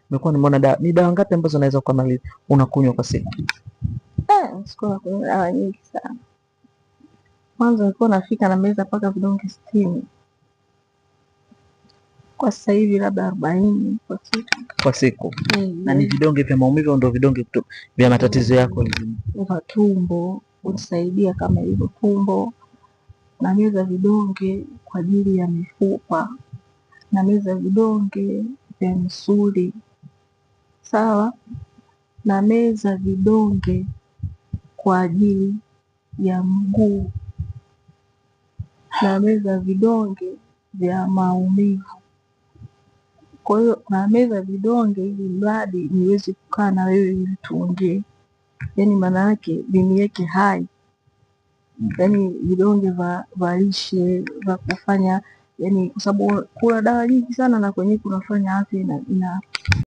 Nimekuwa nimeona ni dawa ngapi ambazo unaweza ukamaliza unakunywa kwa siku? Sikuwa nakunywa dawa nyingi sana. Mwanzo nilikuwa nafika na meza mpaka vidonge 60. Kwa sasa hivi labda 40 kwa siku. Kwa siku. Na ni vidonge vya maumivu au ndio vidonge vya matatizo yako? Vya tumbo, unisaidia kama hivyo tumbo. Na meza vidonge kwa ajili ya mifupa. Na meza vidonge vya misuli. Sawa. Na meza vidonge kwa ajili ya mguu. Na meza vidonge vya maumivu. Kwa hiyo na meza vidonge ili mradi niweze kukaa na wewe ili tuongee. Yaani maana yake viniweke hai. Yaani vidonge vya lishe vya kufanya, yaani kwa sababu kula dawa nyingi sana na kwenyewe kunafanya afya